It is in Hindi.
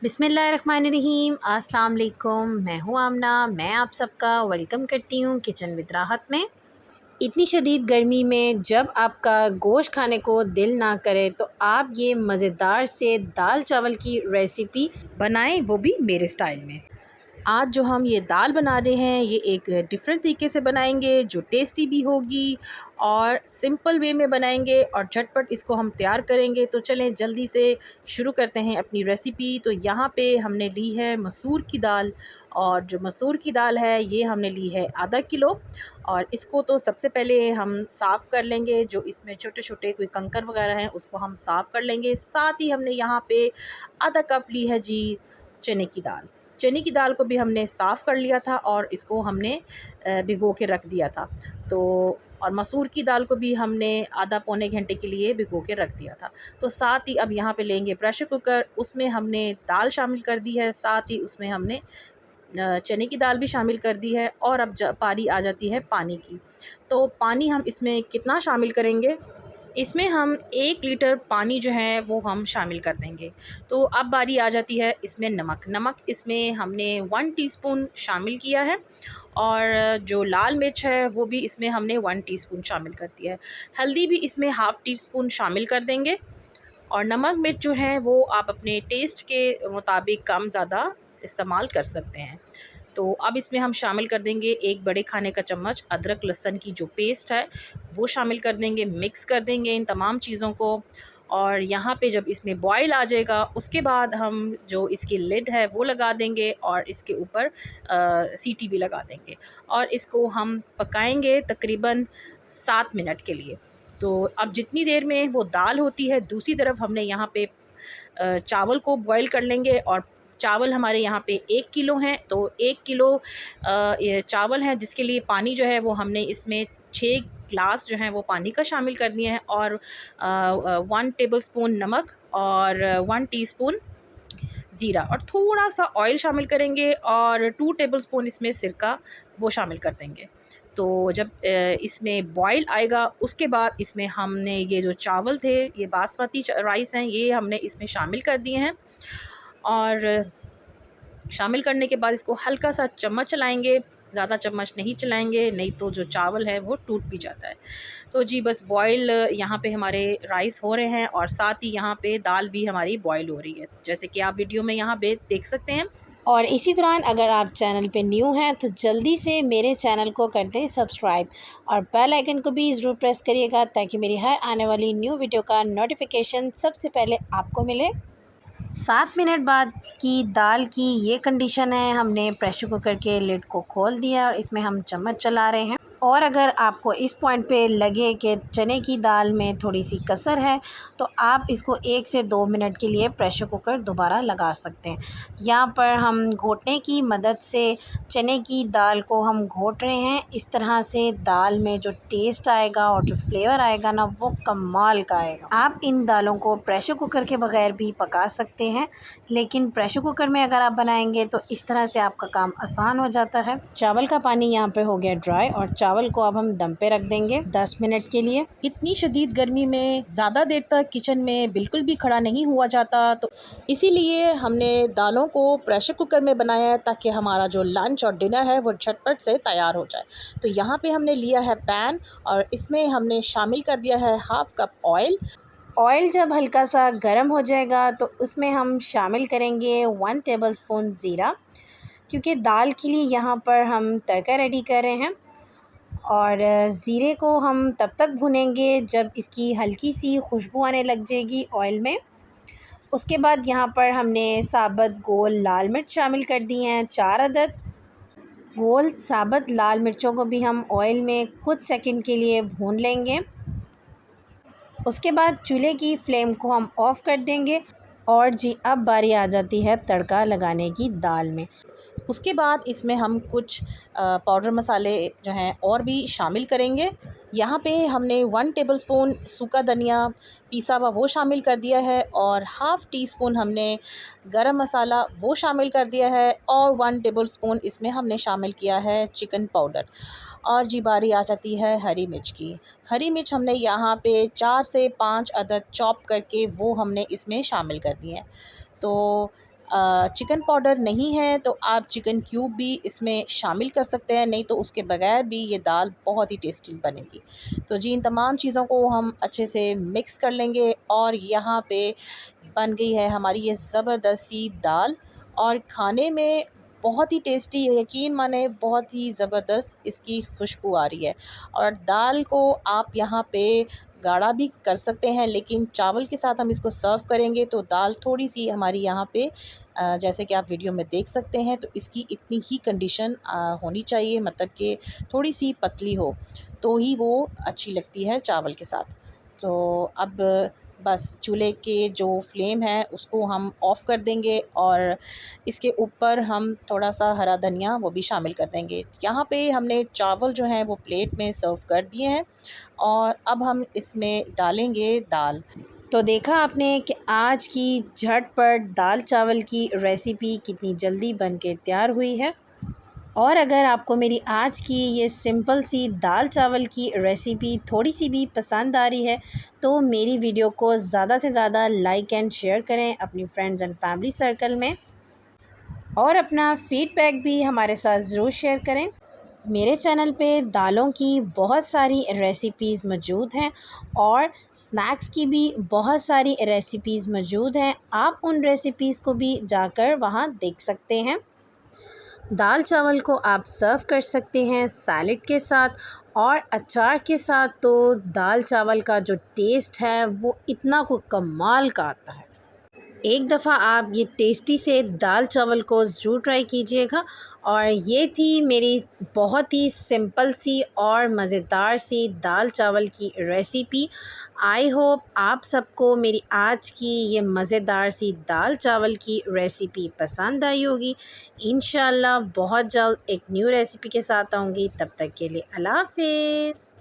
बिस्मिल्लाहिर्रहमानिर्रहीम। अस्सलाम वालेकुम। मैं हूँ आमना। मैं आप सबका वेलकम करती हूँ किचन विद राहत में। इतनी शदीद गर्मी में जब आपका गोश्त खाने को दिल ना करे तो आप ये मज़ेदार से दाल चावल की रेसिपी बनाएं, वो भी मेरे स्टाइल में। आज जो हम ये दाल बना रहे हैं ये एक डिफरेंट तरीके से बनाएंगे जो टेस्टी भी होगी और सिंपल वे में बनाएंगे और झटपट इसको हम तैयार करेंगे। तो चलें जल्दी से शुरू करते हैं अपनी रेसिपी। तो यहाँ पे हमने ली है मसूर की दाल, और जो मसूर की दाल है ये हमने ली है आधा किलो। और इसको तो सबसे पहले हम साफ़ कर लेंगे, जो इसमें छोटे छोटे कोई कंकर वगैरह हैं उसको हम साफ़ कर लेंगे। साथ ही हमने यहाँ पे आधा कप ली है जी चने की दाल। चने की दाल को भी हमने साफ़ कर लिया था और इसको हमने भिगो के रख दिया था। तो और मसूर की दाल को भी हमने आधा पौने घंटे के लिए भिगो के रख दिया था। तो साथ ही अब यहाँ पे लेंगे प्रेशर कुकर, उसमें हमने दाल शामिल कर दी है, साथ ही उसमें हमने चने की दाल भी शामिल कर दी है। और अब पारी आ जाती है पानी की। तो पानी हम इसमें कितना शामिल करेंगे, इसमें हम 1 लीटर पानी जो है वो हम शामिल कर देंगे। तो अब बारी आ जाती है इसमें नमक इसमें हमने 1 टीस्पून शामिल किया है। और जो लाल मिर्च है वो भी इसमें हमने 1 टीस्पून शामिल कर दिया है। हल्दी भी इसमें हाफ़ टी स्पून शामिल कर देंगे। और नमक मिर्च जो है वो आप अपने टेस्ट के मुताबिक कम ज़्यादा इस्तेमाल कर सकते हैं। तो अब इसमें हम शामिल कर देंगे 1 बड़े खाने का चम्मच अदरक लहसुन की जो पेस्ट है वो शामिल कर देंगे। मिक्स कर देंगे इन तमाम चीज़ों को। और यहाँ पे जब इसमें बॉयल आ जाएगा उसके बाद हम जो इसकी लिड है वो लगा देंगे और इसके ऊपर सीटी भी लगा देंगे। और इसको हम पकाएंगे तकरीबन 7 मिनट के लिए। तो अब जितनी देर में वो दाल होती है, दूसरी तरफ हमने यहाँ पे चावल को बॉईल कर लेंगे। और चावल हमारे यहाँ पे 1 किलो हैं, तो 1 किलो ये चावल हैं जिसके लिए पानी जो है वो हमने इसमें 6 ग्लास जो हैं वो पानी का शामिल कर दिए हैं। और 1 टेबलस्पून नमक और 1 टीस्पून ज़ीरा और थोड़ा सा ऑयल शामिल करेंगे और 2 टेबलस्पून इसमें सिरका वो शामिल कर देंगे। तो जब इसमें बॉयल आएगा उसके बाद इसमें हमने ये जो चावल थे, ये बासमती राइस हैं, ये हमने इसमें शामिल कर दिए हैं। और शामिल करने के बाद इसको हल्का सा चम्मच चलाएंगे, ज़्यादा चम्मच नहीं चलाएंगे, नहीं तो जो चावल है वो टूट भी जाता है। तो जी बस बॉयल यहाँ पे हमारे राइस हो रहे हैं और साथ ही यहाँ पे दाल भी हमारी बॉयल हो रही है, जैसे कि आप वीडियो में यहाँ पे देख सकते हैं। और इसी दौरान अगर आप चैनल पे न्यू हैं तो जल्दी से मेरे चैनल को कर दें सब्सक्राइब और बेल आइकन को भी ज़रूर प्रेस करिएगा ताकि मेरी हर आने वाली न्यू वीडियो का नोटिफिकेशन सबसे पहले आपको मिले। 7 मिनट बाद की दाल की ये कंडीशन है। हमने प्रेशर कुकर के लिड को खोल दिया और इसमें हम चम्मच चला रहे हैं। और अगर आपको इस पॉइंट पे लगे कि चने की दाल में थोड़ी सी कसर है तो आप इसको 1 से 2 मिनट के लिए प्रेशर कुकर दोबारा लगा सकते हैं। यहाँ पर हम घोटने की मदद से चने की दाल को हम घोट रहे हैं। इस तरह से दाल में जो टेस्ट आएगा और जो फ्लेवर आएगा ना वो कमाल का आएगा। आप इन दालों को प्रेशर कुकर के बगैर भी पका सकते हैं, लेकिन प्रेशर कुकर में अगर आप बनाएंगे तो इस तरह से आपका काम आसान हो जाता है। चावल का पानी यहाँ पे हो गया ड्राई और चावल को अब हम दम पे रख देंगे 10 मिनट के लिए। इतनी शदीद गर्मी में ज़्यादा देर तक किचन में बिल्कुल भी खड़ा नहीं हुआ जाता, तो इसीलिए हमने दालों को प्रेशर कुकर में बनाया है ताकि हमारा जो लंच और डिनर है वो झटपट से तैयार हो जाए। तो यहाँ पे हमने लिया है पैन और इसमें हमने शामिल कर दिया है हाफ़ कप ऑयल। ऑयल जब हल्का सा गर्म हो जाएगा तो उसमें हम शामिल करेंगे 1 टेबलस्पून ज़ीरा, क्योंकि दाल के लिए यहाँ पर हम तड़का रेडी कर रहे हैं। और ज़ीरे को हम तब तक भुनेंगे जब इसकी हल्की सी खुशबू आने लग जाएगी ऑयल में। उसके बाद यहाँ पर हमने साबुत गोल लाल मिर्च शामिल कर दी हैं 4 अदद। गोल साबुत लाल मिर्चों को भी हम ऑयल में कुछ सेकंड के लिए भून लेंगे। उसके बाद चूल्हे की फ्लेम को हम ऑफ़ कर देंगे। और जी अब बारी आ जाती है तड़का लगाने की दाल में। उसके बाद इसमें हम कुछ पाउडर मसाले जो हैं और भी शामिल करेंगे। यहाँ पे हमने 1 टेबलस्पून सूखा धनिया पिसा हुआ वो शामिल कर दिया है और हाफ़ टी स्पून हमने गरम मसाला वो शामिल कर दिया है और 1 टेबलस्पून इसमें हमने शामिल किया है चिकन पाउडर। और जी बारी आ जाती है हरी मिर्च की। हरी मिर्च हमने यहाँ पे 4 से 5 अदद चॉप करके वो हमने इसमें शामिल कर दिए हैं। तो चिकन पाउडर नहीं है तो आप चिकन क्यूब भी इसमें शामिल कर सकते हैं, नहीं तो उसके बगैर भी ये दाल बहुत ही टेस्टी बनेगी। तो जी इन तमाम चीज़ों को हम अच्छे से मिक्स कर लेंगे और यहाँ पे बन गई है हमारी ये ज़बरदस्त सी दाल और खाने में बहुत ही टेस्टी, यकीन माने बहुत ही ज़बरदस्त इसकी खुशबू आ रही है। और दाल को आप यहाँ पे गाढ़ा भी कर सकते हैं, लेकिन चावल के साथ हम इसको सर्व करेंगे तो दाल थोड़ी सी हमारी यहाँ पे जैसे कि आप वीडियो में देख सकते हैं, तो इसकी इतनी ही कंडीशन होनी चाहिए, मतलब कि थोड़ी सी पतली हो तो ही वो अच्छी लगती है चावल के साथ। तो अब बस चूल्हे के जो फ्लेम है उसको हम ऑफ़ कर देंगे और इसके ऊपर हम थोड़ा सा हरा धनिया वो भी शामिल कर देंगे। यहाँ पे हमने चावल जो हैं वो प्लेट में सर्व कर दिए हैं और अब हम इसमें डालेंगे दाल। तो देखा आपने कि आज की झटपट दाल चावल की रेसिपी कितनी जल्दी बन के तैयार हुई है। और अगर आपको मेरी आज की ये सिंपल सी दाल चावल की रेसिपी थोड़ी सी भी पसंद आ रही है तो मेरी वीडियो को ज़्यादा से ज़्यादा लाइक एंड शेयर करें अपनी फ्रेंड्स एंड फैमिली सर्कल में, और अपना फ़ीडबैक भी हमारे साथ ज़रूर शेयर करें। मेरे चैनल पे दालों की बहुत सारी रेसिपीज़ मौजूद हैं और स्नैक्स की भी बहुत सारी रेसिपीज़ मौजूद हैं। आप उन रेसिपीज़ को भी जाकर वहाँ देख सकते हैं। दाल चावल को आप सर्व कर सकते हैं सैलेड के साथ और अचार के साथ, तो दाल चावल का जो टेस्ट है वो इतना को कमाल का आता है। एक दफ़ा आप ये टेस्टी से दाल चावल को ज़रूर ट्राई कीजिएगा। और ये थी मेरी बहुत ही सिंपल सी और मज़ेदार सी दाल चावल की रेसिपी। आई होप आप सबको मेरी आज की ये मज़ेदार सी दाल चावल की रेसिपी पसंद आई होगी। इंशाल्लाह बहुत जल्द एक न्यू रेसिपी के साथ आऊँगी, तब तक के लिए अल्लाह हाफ़िज़।